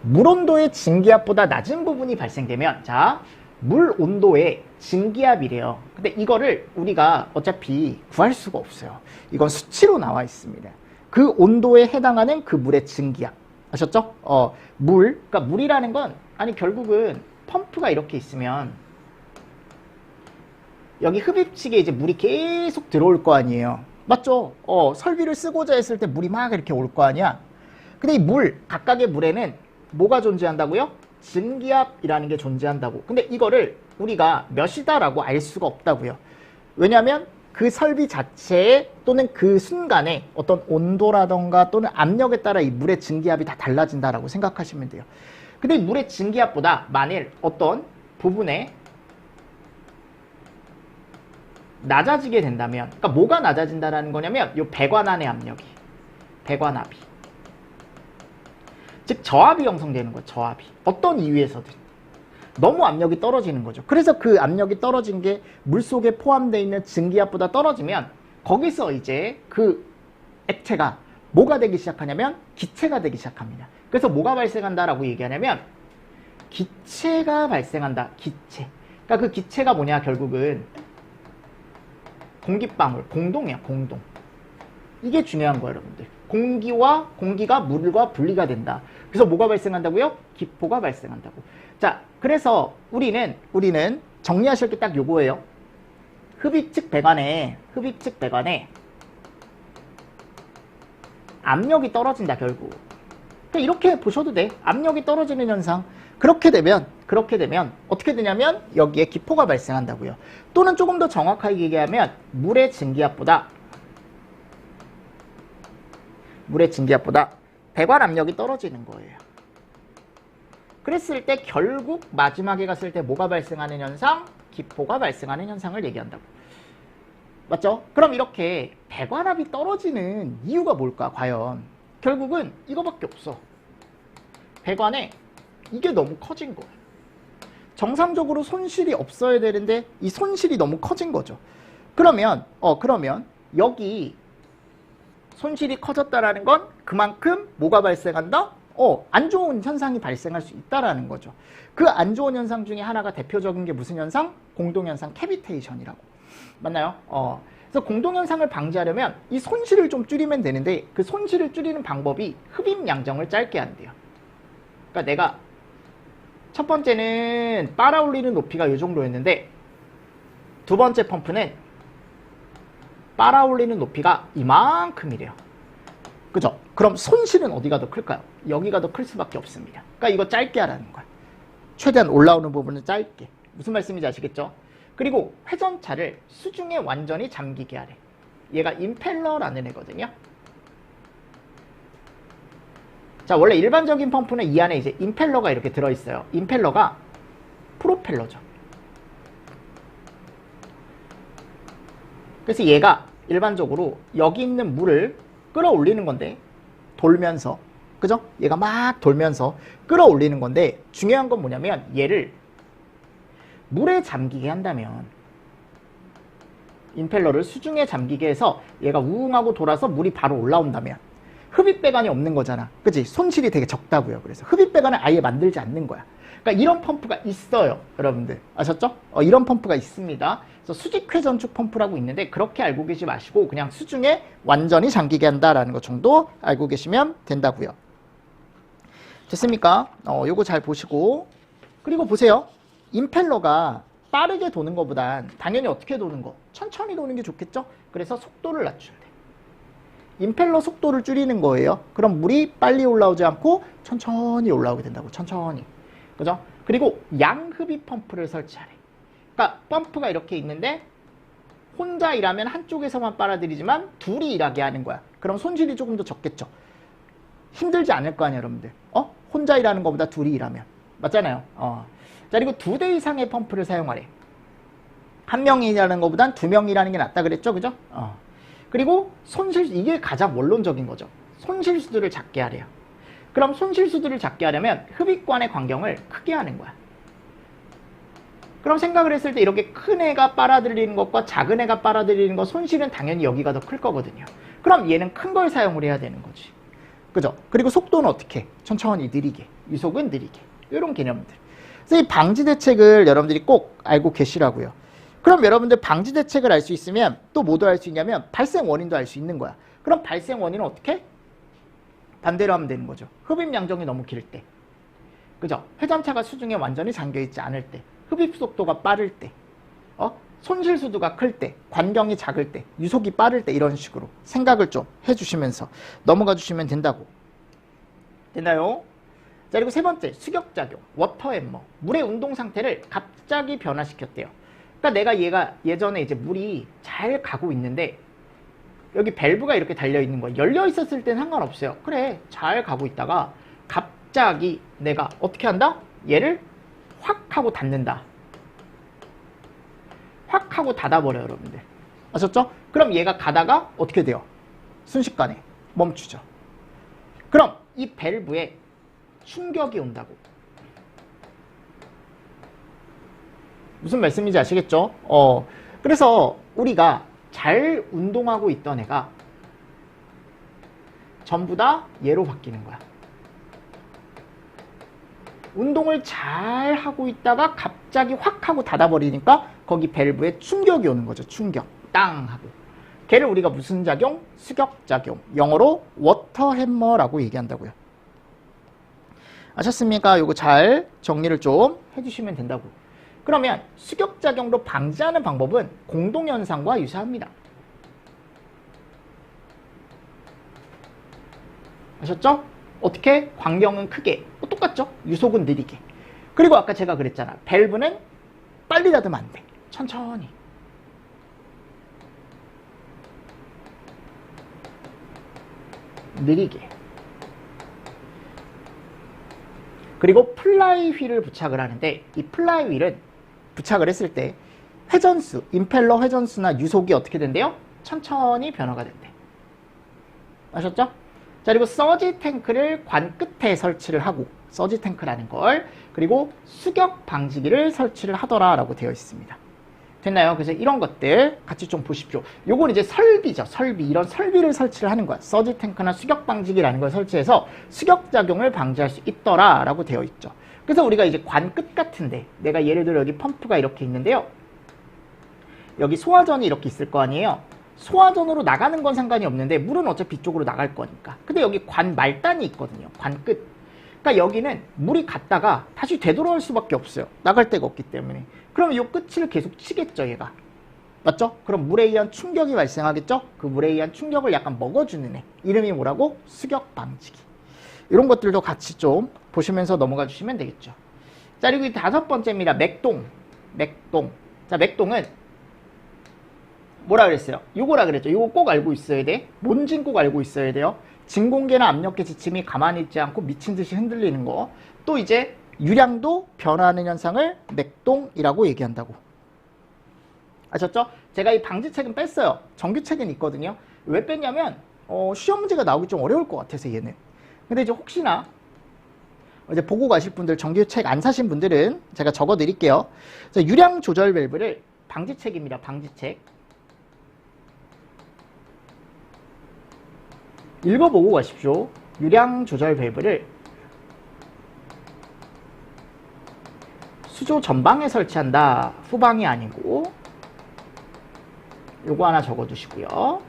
물 온도의 증기압보다 낮은 부분이 발생되면, 자, 물 온도의 증기압이래요. 근데 이거를 우리가 어차피 구할 수가 없어요. 이건 수치로 나와 있습니다. 그 온도에 해당하는 그 물의 증기압. 아셨죠? 그러니까 물이라는 건, 아니, 결국은 펌프가 이렇게 있으면 여기 흡입측에 이제 물이 계속 들어올 거 아니에요. 맞죠? 설비를 쓰고자 했을 때 물이 막 이렇게 올 거 아니야. 근데 이 물, 각각의 물에는 뭐가 존재한다고요? 증기압이라는 게 존재한다고. 근데 이거를 우리가 몇이다라고 알 수가 없다고요. 왜냐하면 그 설비 자체에 또는 그 순간에 어떤 온도라던가 또는 압력에 따라 이 물의 증기압이 다 달라진다라고 생각하시면 돼요. 근데 이 물의 증기압보다 만일 어떤 부분에 낮아지게 된다면, 그러니까 뭐가 낮아진다라는 거냐면 요 배관 안의 압력이, 배관압이, 즉 저압이 형성되는 거죠. 저압이. 어떤 이유에서든 너무 압력이 떨어지는 거죠. 그래서 그 압력이 떨어진 게 물속에 포함되어 있는 증기압보다 떨어지면 거기서 이제 그 액체가 뭐가 되기 시작하냐면 기체가 되기 시작합니다. 그래서 뭐가 발생한다라고 얘기하냐면 기체가 발생한다. 기체. 그러니까 그 기체가 뭐냐, 결국은 공기방울, 공동이야, 공동. 이게 중요한 거예요, 여러분들. 공기가 물과 분리가 된다. 그래서 뭐가 발생한다고요? 기포가 발생한다고. 자, 그래서 우리는 정리하실 게 딱 요거예요. 흡입측 배관에 압력이 떨어진다, 결국. 그러니까 이렇게 보셔도 돼. 압력이 떨어지는 현상. 그렇게 되면 어떻게 되냐면 여기에 기포가 발생한다고요. 또는 조금 더 정확하게 얘기하면 물의 증기압보다 배관 압력이 떨어지는 거예요. 그랬을 때 결국 마지막에 갔을 때 뭐가 발생하는 현상? 기포가 발생하는 현상을 얘기한다고. 맞죠? 그럼 이렇게 배관압이 떨어지는 이유가 뭘까, 과연? 결국은 이거밖에 없어. 배관에 이게 너무 커진 거예요. 정상적으로 손실이 없어야 되는데 이 손실이 너무 커진 거죠. 그러면 여기 손실이 커졌다라는 건 그만큼 뭐가 발생한다? 안 좋은 현상이 발생할 수 있다라는 거죠. 그 안 좋은 현상 중에 하나가 대표적인 게 무슨 현상? 공동현상 캐비테이션이라고. 맞나요? 그래서 공동현상을 방지하려면 이 손실을 좀 줄이면 되는데 그 손실을 줄이는 방법이 흡입 양정을 짧게 한대요. 그러니까 내가 첫 번째는 빨아올리는 높이가 이 정도였는데 두 번째 펌프는 빨아올리는 높이가 이만큼이래요. 그죠? 그럼 손실은 어디가 더 클까요? 여기가 더 클 수밖에 없습니다. 그러니까 이거 짧게 하라는 거야. 최대한 올라오는 부분은 짧게. 무슨 말씀인지 아시겠죠? 그리고 회전차를 수중에 완전히 잠기게 하래. 얘가 임펠러라는 애거든요. 자, 원래 일반적인 펌프는 이 안에 이제 임펠러가 이렇게 들어있어요. 임펠러가 프로펠러죠. 그래서 얘가 일반적으로 여기 있는 물을 끌어올리는 건데, 돌면서, 그죠? 얘가 막 돌면서 끌어올리는 건데, 중요한 건 뭐냐면 얘를 물에 잠기게 한다면, 임펠러를 수중에 잠기게 해서 얘가 우웅하고 돌아서 물이 바로 올라온다면 흡입배관이 없는 거잖아. 그치? 손실이 되게 적다고요. 그래서 흡입배관을 아예 만들지 않는 거야. 그러니까 이런 펌프가 있어요. 여러분들 아셨죠? 이런 펌프가 있습니다. 그래서 수직회전축 펌프라고 있는데 그렇게 알고 계시지 마시고 그냥 수중에 완전히 잠기게 한다라는 것 정도 알고 계시면 된다고요. 됐습니까? 요거 잘 보시고, 그리고 보세요. 임펠러가 빠르게 도는 것보단 당연히 어떻게 도는 거? 천천히 도는 게 좋겠죠? 그래서 속도를 낮춘대. 임펠러 속도를 줄이는 거예요. 그럼 물이 빨리 올라오지 않고 천천히 올라오게 된다고. 천천히. 그죠? 그리고 양흡입 펌프를 설치하래. 그러니까 펌프가 이렇게 있는데 혼자 일하면 한쪽에서만 빨아들이지만 둘이 일하게 하는 거야. 그럼 손실이 조금 더 적겠죠? 힘들지 않을 거 아니에요, 여러분들. 혼자 일하는 것보다 둘이 일하면. 맞잖아요. 자, 그리고 2대 이상의 펌프를 사용하래. 한 명이 일하는 것보단 2명이 일하는 게 낫다 그랬죠? 그죠? 그리고 손실수, 이게 가장 원론적인 거죠. 손실수들을 작게 하래요. 그럼 손실수들을 작게 하려면 흡입관의 광경을 크게 하는 거야. 그럼 생각을 했을 때 이렇게 큰 애가 빨아들이는 것과 작은 애가 빨아들이는 것, 손실은 당연히 여기가 더 클 거거든요. 그럼 얘는 큰 걸 사용을 해야 되는 거지. 그죠? 그리고 속도는 어떻게? 천천히 느리게. 유속은 느리게. 이런 개념들. 그래서 이 방지 대책을 여러분들이 꼭 알고 계시라고요. 그럼 여러분들 방지 대책을 알 수 있으면 또 뭐도 알 수 있냐면 발생 원인도 알 수 있는 거야. 그럼 발생 원인은 어떻게? 반대로 하면 되는 거죠. 흡입 양정이 너무 길 때. 그죠? 회전차가 수중에 완전히 잠겨있지 않을 때. 흡입 속도가 빠를 때. 손실 수도가 클 때. 관경이 작을 때. 유속이 빠를 때. 이런 식으로 생각을 좀 해주시면서 넘어가 주시면 된다고. 됐나요? 자, 그리고 세 번째, 수격작용. 워터햄머. 물의 운동 상태를 갑자기 변화시켰대요. 그러니까 얘가 예전에 이제 물이 잘 가고 있는데 여기 밸브가 이렇게 달려 있는 거야. 열려 있었을 땐 상관없어요. 그래, 잘 가고 있다가 갑자기 내가 어떻게 한다? 얘를 확 하고 닫는다. 확 하고 닫아버려요, 여러분들. 아셨죠? 그럼 얘가 가다가 어떻게 돼요? 순식간에 멈추죠. 그럼 이 밸브에 충격이 온다고. 무슨 말씀인지 아시겠죠? 그래서 우리가 잘 운동하고 있던 애가 전부 다 얘로 바뀌는 거야. 운동을 잘 하고 있다가 갑자기 확 하고 닫아버리니까 거기 밸브에 충격이 오는 거죠. 충격. 땅 하고. 걔를 우리가 무슨 작용? 수격작용. 영어로 워터햄머라고 얘기한다고요. 아셨습니까? 요거 잘 정리를 좀 해주시면 된다고. 그러면 수격작용으로 방지하는 방법은 공동현상과 유사합니다. 아셨죠? 어떻게? 광경은 크게. 똑같죠? 유속은 느리게. 그리고 아까 제가 그랬잖아. 밸브는 빨리 닫으면 안 돼. 천천히. 느리게. 그리고 플라이 휠을 부착을 하는데 이 플라이 휠은 부착을 했을 때 회전수, 임펠러 회전수나 유속이 어떻게 된대요? 천천히 변화가 된대. 아셨죠? 자, 그리고 서지 탱크를 관 끝에 설치를 하고, 서지 탱크라는 걸, 그리고 수격 방지기를 설치를 하더라라고 되어 있습니다. 됐나요? 그래서 이런 것들 같이 좀 보십시오. 요건 이제 설비죠. 설비. 이런 설비를 설치를 하는 거야. 서지 탱크나 수격 방지기라는 걸 설치해서 수격 작용을 방지할 수 있더라라고 되어 있죠. 그래서 우리가 이제 관 끝 같은데, 내가 예를 들어 여기 펌프가 이렇게 있는데요. 여기 소화전이 이렇게 있을 거 아니에요. 소화전으로 나가는 건 상관이 없는데 물은 어차피 이쪽으로 나갈 거니까. 근데 여기 관 말단이 있거든요. 관 끝. 그러니까 여기는 물이 갔다가 다시 되돌아올 수밖에 없어요. 나갈 데가 없기 때문에. 그러면 이 끝을 계속 치겠죠, 얘가. 맞죠? 그럼 물에 의한 충격이 발생하겠죠? 그 물에 의한 충격을 약간 먹어주는 애. 이름이 뭐라고? 수격 방지기. 이런 것들도 같이 좀 보시면서 넘어가 주시면 되겠죠. 자, 그리고 이 5번째입니다. 맥동. 맥동. 자, 맥동은 뭐라 그랬어요? 요거라 그랬죠. 요거 꼭 알고 있어야 돼. 뭔진 꼭 알고 있어야 돼요. 진공계나 압력계 지침이 가만히 있지 않고 미친 듯이 흔들리는 거. 또 이제 유량도 변화하는 현상을 맥동이라고 얘기한다고. 아셨죠? 제가 이 방지책은 뺐어요. 정규책은 있거든요. 왜 뺐냐면 시험 문제가 나오기 좀 어려울 것 같아서 얘는. 근데 이제 혹시나 이제 보고 가실 분들, 정규책 안 사신 분들은 제가 적어 드릴게요. 유량 조절 밸브를 방지책입니다. 방지책. 읽어보고 가십시오. 유량 조절 밸브를 수조 전방에 설치한다. 후방이 아니고. 요거 하나 적어 두시고요.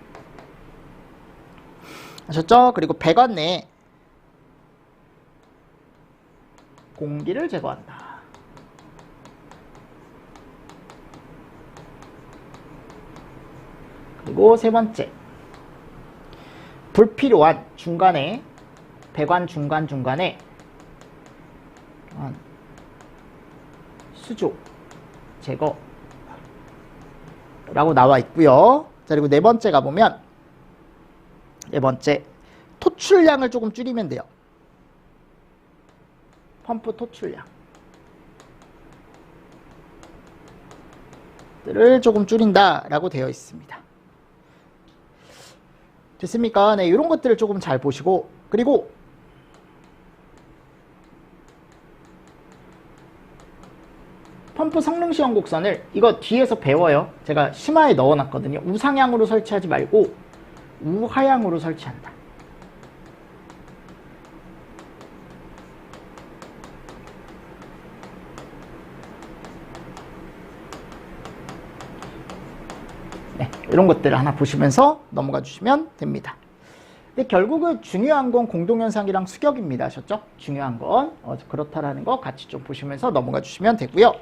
아셨죠? 그리고 배관 내에 공기를 제거한다. 그리고 세 번째, 불필요한 중간에, 배관 중간중간에 수조 제거 라고 나와 있고요. 자, 그리고 네 번째 가보면, 네 번째, 토출량을 조금 줄이면 돼요. 펌프 토출량 를 조금 줄인다라고 되어 있습니다. 됐습니까? 네, 이런 것들을 조금 잘 보시고, 그리고 펌프 성능 시험 곡선을 이거 뒤에서 배워요. 제가 심화에 넣어놨거든요. 우상향으로 설치하지 말고 우하향으로 설치한다. 네, 이런 것들을 하나 보시면서 넘어가 주시면 됩니다. 근데 결국은 중요한 건 공동현상이랑 수격입니다. 아셨죠? 중요한 건 그렇다라는 거 같이 좀 보시면서 넘어가 주시면 되고요.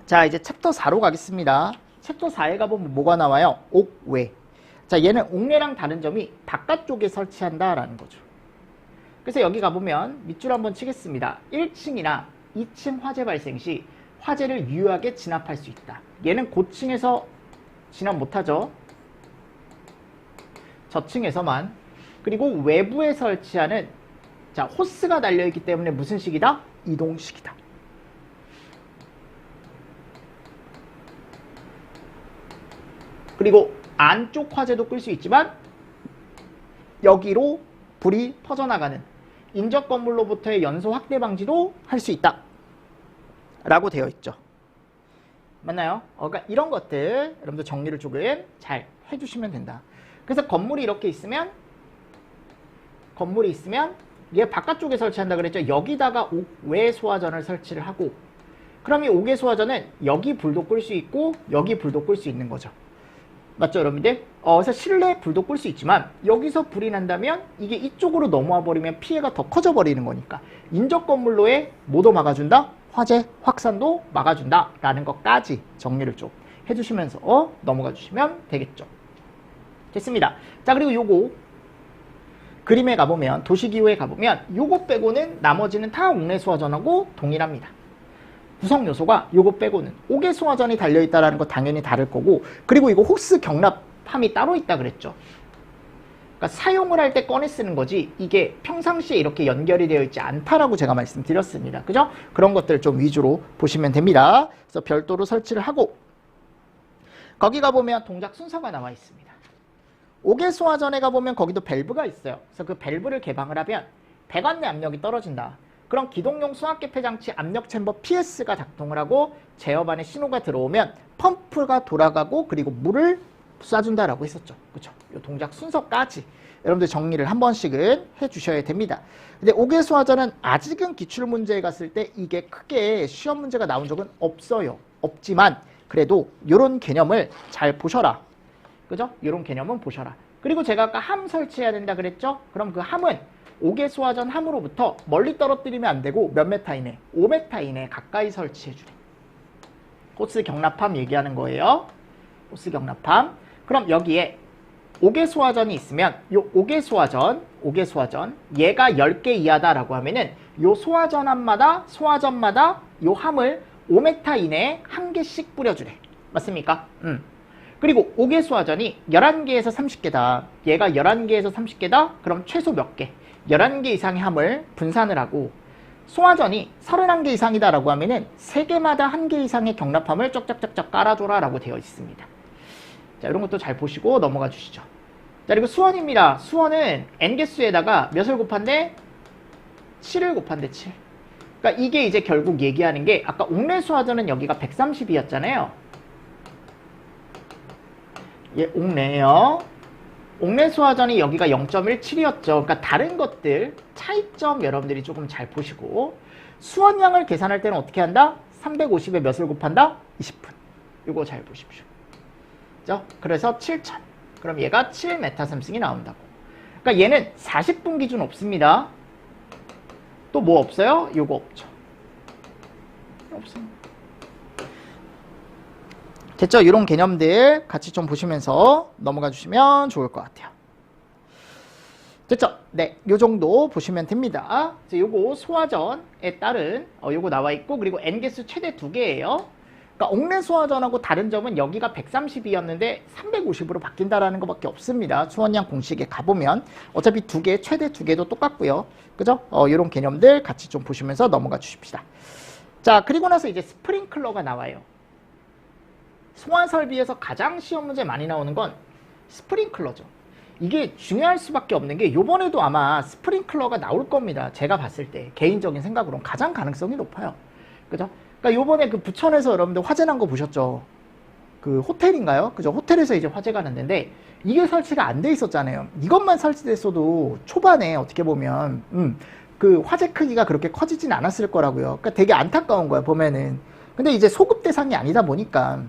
자, 이제 챕터 4로 가겠습니다. 챕터 4에 가보면 뭐가 나와요? 옥외. 자, 얘는 옥내랑 다른 점이 바깥쪽에 설치한다라는 거죠. 그래서 여기 가보면 밑줄 한번 치겠습니다. 1층이나 2층 화재 발생 시 화재를 유효하게 진압할 수 있다. 얘는 고층에서 진압 못하죠. 저층에서만. 그리고 외부에 설치하는, 자, 호스가 달려있기 때문에 무슨 식이다? 이동식이다. 그리고 안쪽 화재도 끌 수 있지만 여기로 불이 퍼져나가는 인접 건물로부터의 연소 확대 방지도 할 수 있다 라고 되어 있죠. 맞나요? 그러니까 이런 것들 여러분들 정리를 조금 잘 해주시면 된다. 그래서 건물이 이렇게 있으면 얘 바깥쪽에 설치한다 그랬죠. 여기다가 옥외 소화전을 설치를 하고, 그럼 이 옥외 소화전은 여기 불도 끌 수 있고 여기 불도 끌 수 있는 거죠. 맞죠, 여러분들? 그래서 실내 불도 끌 수 있지만 여기서 불이 난다면 이게 이쪽으로 넘어와 버리면 피해가 더 커져 버리는 거니까 인접 건물로의 뭐도 막아준다? 화재 확산도 막아준다 라는 것까지 정리를 좀 해주시면서 넘어가 주시면 되겠죠. 됐습니다. 자, 그리고 요거 그림에 가보면, 도시기후에 가보면 요거 빼고는 나머지는 다 옥내 소화전하고 동일합니다. 구성 요소가 요거 빼고는 옥외 소화전이 달려있다는 거 당연히 다를 거고, 그리고 이거 호스 경납함이 따로 있다 그랬죠. 그러니까 사용을 할 때 꺼내 쓰는 거지 이게 평상시에 이렇게 연결이 되어 있지 않다라고 제가 말씀드렸습니다. 그죠? 그런 것들 좀 위주로 보시면 됩니다. 그래서 별도로 설치를 하고, 거기 가보면 동작 순서가 나와 있습니다. 옥외 소화전에 가보면 거기도 밸브가 있어요. 그래서 그 밸브를 개방을 하면 배관 내 압력이 떨어진다. 그럼 기동용 수압개폐 장치 압력 챔버 PS가 작동을 하고 제어 반에 신호가 들어오면 펌프가 돌아가고 그리고 물을 쏴준다라고 했었죠. 그렇죠? 이 동작 순서까지 여러분들 정리를 한 번씩은 해주셔야 됩니다. 근데 옥외 소화전은 아직은 기출 문제에 갔을 때 이게 크게 시험 문제가 나온 적은 없어요. 없지만 그래도 이런 개념을 잘 보셔라. 그죠? 이런 개념은 보셔라. 그리고 제가 아까 함 설치해야 된다 그랬죠? 그럼 그 함은 옥외 소화전 함으로부터 멀리 떨어뜨리면 안 되고 몇 메타 이내? 5m 이내에 가까이 설치해주래. 호스 경납함 얘기하는 거예요. 호스 경납함. 그럼 여기에 옥외 소화전이 있으면 요 옥외 소화전 얘가 10개 이하다라고 하면은 요 소화전마다 요 함을 5m 이내에 한 개씩 뿌려주래. 맞습니까? 그리고 5개 소화전이 11개에서 30개다. 얘가 11개에서 30개다? 그럼 최소 몇 개? 11개 이상의 함을 분산을 하고, 소화전이 31개 이상이다 라고 하면은 3개마다 1개 이상의 경납함을 쩍쩍쩍쩍 깔아줘라 라고 되어 있습니다. 자, 이런 것도 잘 보시고 넘어가 주시죠. 자, 그리고 수원입니다. 수원은 n개수에다가 몇을 곱한대? 7을 곱한대 7. 그러니까 이게 이제 결국 얘기하는 게, 아까 옥내수화전은 여기가 130이었잖아요. 예, 옥내요. 옥내수화전이 여기가 0.17이었죠. 그러니까 다른 것들 차이점 여러분들이 조금 잘 보시고, 수원량을 계산할 때는 어떻게 한다? 350에 몇을 곱한다? 20분. 이거 잘 보십시오. 그죠? 그래서 7000. 그럼 얘가 7메타삼승이 나온다고. 그러니까 얘는 40분 기준 없습니다. 또 뭐 없어요? 요거 없죠. 없습니다. 됐죠? 이런 개념들 같이 좀 보시면서 넘어가 주시면 좋을 것 같아요. 됐죠? 네, 요 정도 보시면 됩니다. 요거 소화전에 따른 요거 나와 있고, 그리고 n개수 최대 2개예요. 그러니까 옥내 소화전하고 다른 점은 여기가 130이었는데 350으로 바뀐다라는 것밖에 없습니다. 수원량 공식에 가보면 어차피 2개, 최대 2개도 똑같고요. 그죠? 이런 개념들 같이 좀 보시면서 넘어가 주십시다. 자, 그리고 나서 이제 스프링클러가 나와요. 소화 설비에서 가장 시험 문제 많이 나오는 건 스프링클러죠. 이게 중요할 수밖에 없는 게, 요번에도 아마 스프링클러가 나올 겁니다. 제가 봤을 때 개인적인 생각으로는 가장 가능성이 높아요. 그죠? 그러니까 요번에 그 부천에서 여러분들 화재 난 거 보셨죠? 그 호텔인가요? 그죠? 호텔에서 이제 화재가 났는데 이게 설치가 안 돼 있었잖아요. 이것만 설치됐어도 초반에 어떻게 보면 그 화재 크기가 그렇게 커지진 않았을 거라고요. 그러니까 되게 안타까운 거야 보면은. 근데 이제 소급 대상이 아니다 보니까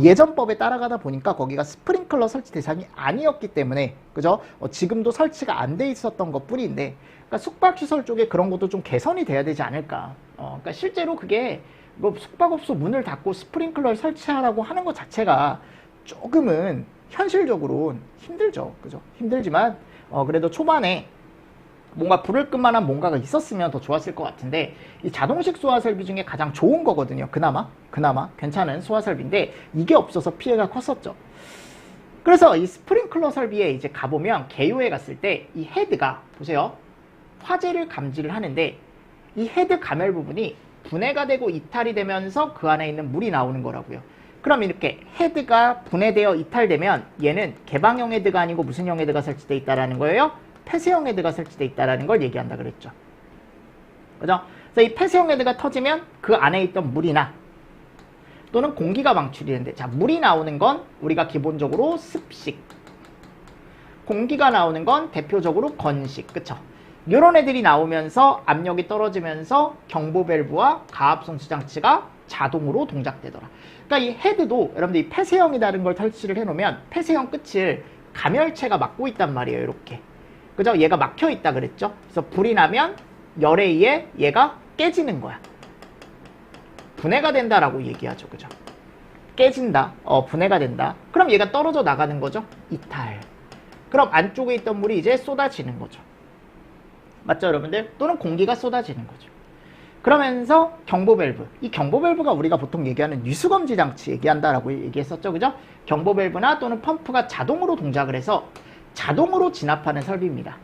예전법에 따라가다 보니까 거기가 스프링클러 설치 대상이 아니었기 때문에, 그죠? 지금도 설치가 안 돼 있었던 것 뿐인데, 그러니까 숙박시설 쪽에 그런 것도 좀 개선이 돼야 되지 않을까. 그러니까 실제로 그게 뭐 숙박업소 문을 닫고 스프링클러를 설치하라고 하는 것 자체가 조금은 현실적으로 힘들죠. 그죠? 힘들지만, 그래도 초반에 뭔가 불을 끈 만한 뭔가가 있었으면 더 좋았을 것 같은데, 이 자동식 소화 설비 중에 가장 좋은 거거든요. 그나마 괜찮은 소화 설비인데 이게 없어서 피해가 컸었죠. 그래서 이 스프링클러 설비에 이제 가보면, 개요에 갔을 때 이 헤드가 보세요, 화재를 감지를 하는데 이 헤드 가멸 부분이 분해가 되고 이탈이 되면서 그 안에 있는 물이 나오는 거라고요. 그럼 이렇게 헤드가 분해되어 이탈되면 얘는 개방형 헤드가 아니고 무슨 형 헤드가 설치되어 있다라는 거예요? 폐쇄형 헤드가 설치되어 있다는 걸 얘기한다 그랬죠. 그죠? 그래서 이 폐쇄형 헤드가 터지면 그 안에 있던 물이나 또는 공기가 방출이 되는데, 자, 물이 나오는 건 우리가 기본적으로 습식, 공기가 나오는 건 대표적으로 건식, 그쵸? 요런 애들이 나오면서 압력이 떨어지면서 경보 밸브와 가압 송수 장치가 자동으로 동작되더라. 그러니까 이 헤드도 여러분들 이 폐쇄형이라는 걸 설치를 해놓으면 폐쇄형 끝을 가멸체가 막고 있단 말이에요. 이렇게. 그죠? 얘가 막혀 있다 그랬죠? 그래서 불이 나면 열에 의해 얘가 깨지는 거야. 분해가 된다라고 얘기하죠. 그죠? 깨진다. 분해가 된다. 그럼 얘가 떨어져 나가는 거죠? 이탈. 그럼 안쪽에 있던 물이 이제 쏟아지는 거죠. 맞죠, 여러분들? 또는 공기가 쏟아지는 거죠. 그러면서 경보 밸브. 이 경보 밸브가 우리가 보통 얘기하는 유수검지 장치 얘기한다라고 얘기했었죠. 그죠? 경보 밸브나 또는 펌프가 자동으로 동작을 해서 자동으로 진압하는 설비입니다.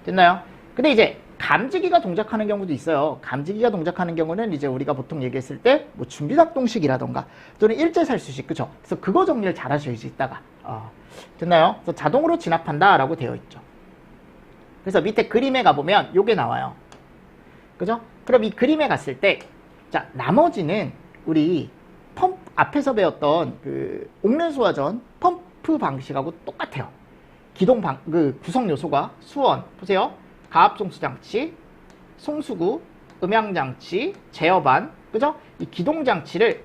됐나요? 근데 이제 감지기가 동작하는 경우도 있어요. 감지기가 동작하는 경우는 이제 우리가 보통 얘기했을 때 뭐 준비작동식이라던가 또는 일제살수식, 그죠? 그래서 그거 정리를 잘 하셔야지 이따가. 됐나요? 그래서 자동으로 진압한다라고 되어 있죠. 그래서 밑에 그림에 가보면 요게 나와요. 그죠? 그럼 이 그림에 갔을 때, 자, 나머지는 우리 앞에서 배웠던 그 옥내소화전 펌프 방식하고 똑같아요. 그 구성 요소가 수원, 보세요. 가압 송수 장치, 송수구, 음향 장치, 제어반, 그죠? 이 기동 장치를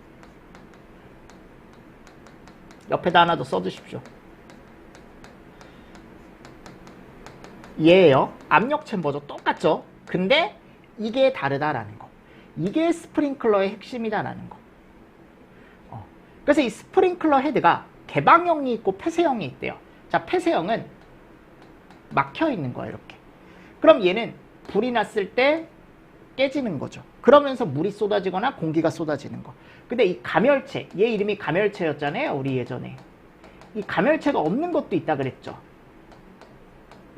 옆에다 하나 더 써주십시오. 얘예요. 압력 챔버죠. 똑같죠? 근데 이게 다르다라는 거. 이게 스프링클러의 핵심이다라는 거. 그래서 이 스프링클러 헤드가 개방형이 있고 폐쇄형이 있대요. 자, 폐쇄형은 막혀 있는 거예요. 이렇게. 그럼 얘는 불이 났을 때 깨지는 거죠. 그러면서 물이 쏟아지거나 공기가 쏟아지는 거. 근데 이 가멸체, 얘 이름이 가멸체였잖아요. 우리 예전에. 이 가멸체가 없는 것도 있다 그랬죠.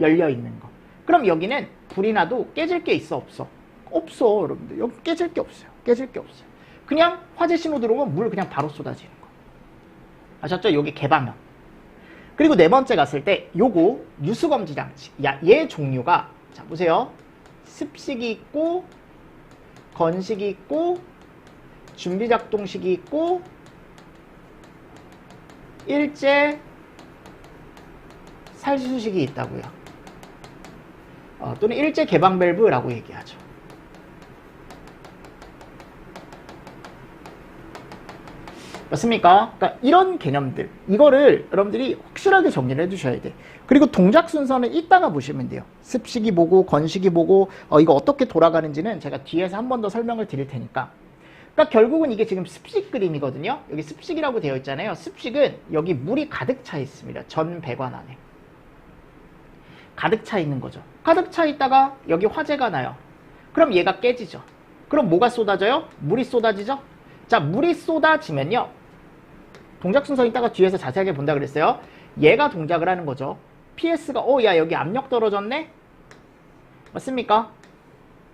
열려 있는 거. 그럼 여기는 불이 나도 깨질 게 있어 없어? 없어 여러분들. 여기 깨질 게 없어요. 깨질 게 없어요. 그냥 화재 신호 들어오면 물 그냥 바로 쏟아지는 거. 아셨죠? 여기 개방형. 그리고 네 번째 갔을 때 요거 유수검지 장치. 얘 종류가 자 보세요. 습식이 있고 건식이 있고 준비작동식이 있고 일제 살수식이 있다고요. 또는 일제 개방 밸브라고 얘기하죠. 맞습니까? 그러니까 이런 개념들, 이거를 여러분들이 확실하게 정리를 해두셔야 돼. 그리고 동작 순서는 이따가 보시면 돼요. 습식이 뭐고 건식이 뭐고 이거 어떻게 돌아가는지는 제가 뒤에서 한 번 더 설명을 드릴 테니까. 그러니까 결국은 이게 지금 습식 그림이거든요. 여기 습식이라고 되어 있잖아요. 습식은 여기 물이 가득 차 있습니다. 전 배관 안에. 가득 차 있는 거죠. 가득 차 있다가 여기 화재가 나요. 그럼 얘가 깨지죠. 그럼 뭐가 쏟아져요? 물이 쏟아지죠. 자, 물이 쏟아지면요. 동작 순서 이따가 뒤에서 자세하게 본다 그랬어요. 얘가 동작을 하는 거죠. PS가 야 여기 압력 떨어졌네? 맞습니까?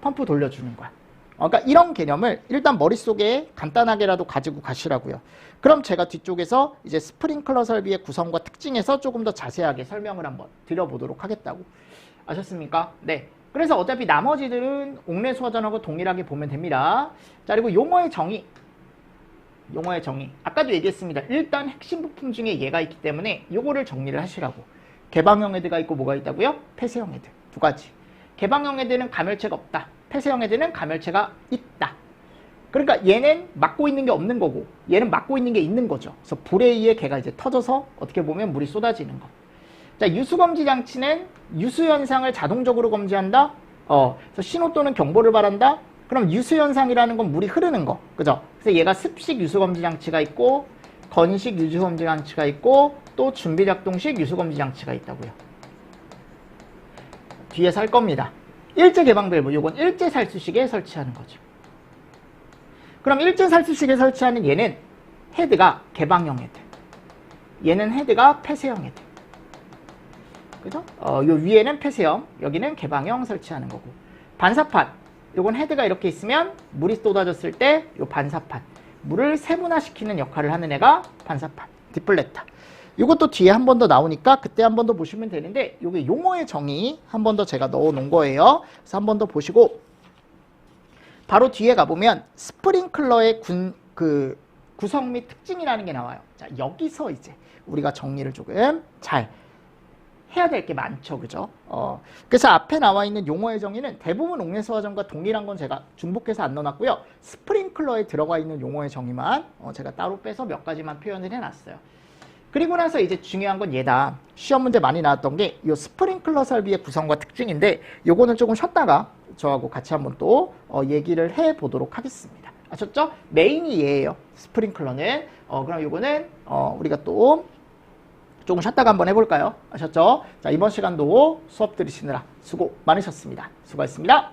펌프 돌려주는 거야. 그러니까 이런 개념을 일단 머릿속에 간단하게라도 가지고 가시라고요. 그럼 제가 뒤쪽에서 이제 스프링클러 설비의 구성과 특징에서 조금 더 자세하게 설명을 한번 드려보도록 하겠다고. 아셨습니까? 네. 그래서 어차피 나머지들은 옥내 수화전하고 동일하게 보면 됩니다. 자, 그리고 용어의 정의. 용어의 정의. 아까도 얘기했습니다. 일단 핵심 부품 중에 얘가 있기 때문에 요거를 정리를 하시라고. 개방형 헤드가 있고 뭐가 있다고요? 폐쇄형 헤드. 두 가지. 개방형 헤드는 가멸체가 없다. 폐쇄형 헤드는 가멸체가 있다. 그러니까 얘는 막고 있는 게 없는 거고 얘는 막고 있는 게 있는 거죠. 그래서 불에 의해 걔가 이제 터져서 어떻게 보면 물이 쏟아지는 거. 자, 유수검지 장치는 유수 현상을 자동적으로 검지한다. 그래서 신호 또는 경보를 발한다. 그럼 유수 현상이라는 건 물이 흐르는 거. 그죠? 그래서 얘가 습식 유수검지 장치가 있고 건식 유수검지 장치가 있고 또 준비작동식 유수검지 장치가 있다고요. 뒤에 살 겁니다. 일제 개방 밸브, 요건 일제 살수식에 설치하는 거죠. 그럼 일제 살수식에 설치하는 얘는 헤드가 개방형 헤드. 얘는 헤드가 폐쇄형 헤드. 그죠? 요 위에는 폐쇄형, 여기는 개방형 설치하는 거고. 반사판, 요건 헤드가 이렇게 있으면 물이 쏟아졌을 때 요 반사판, 물을 세분화시키는 역할을 하는 애가 반사판, 디플레타. 이것도 뒤에 한 번 더 나오니까 그때 한 번 더 보시면 되는데 요게 용어의 정의 한 번 더 제가 넣어 놓은 거예요. 그래서 한 번 더 보시고 바로 뒤에 가보면 스프링클러의 구성 및 특징이라는 게 나와요. 자, 여기서 이제 우리가 정리를 조금 잘 해야 될 게 많죠. 그죠? 그래서 앞에 나와 있는 용어의 정의는 대부분 옥내수화전과 동일한 건 제가 중복해서 안 넣어놨고요. 스프링클러에 들어가 있는 용어의 정의만 제가 따로 빼서 몇 가지만 표현을 해놨어요. 그리고 나서 이제 중요한 건 얘다. 시험 문제 많이 나왔던 게 이 스프링클러 설비의 구성과 특징인데 요거는 조금 쉬었다가 저하고 같이 한번 또 얘기를 해보도록 하겠습니다. 아셨죠? 메인이 얘예요. 스프링클러는. 그럼 요거는 우리가 또 조금 쉬었다가 한번 해볼까요? 아셨죠? 자, 이번 시간도 수업 들으시느라 수고 많으셨습니다. 수고하셨습니다.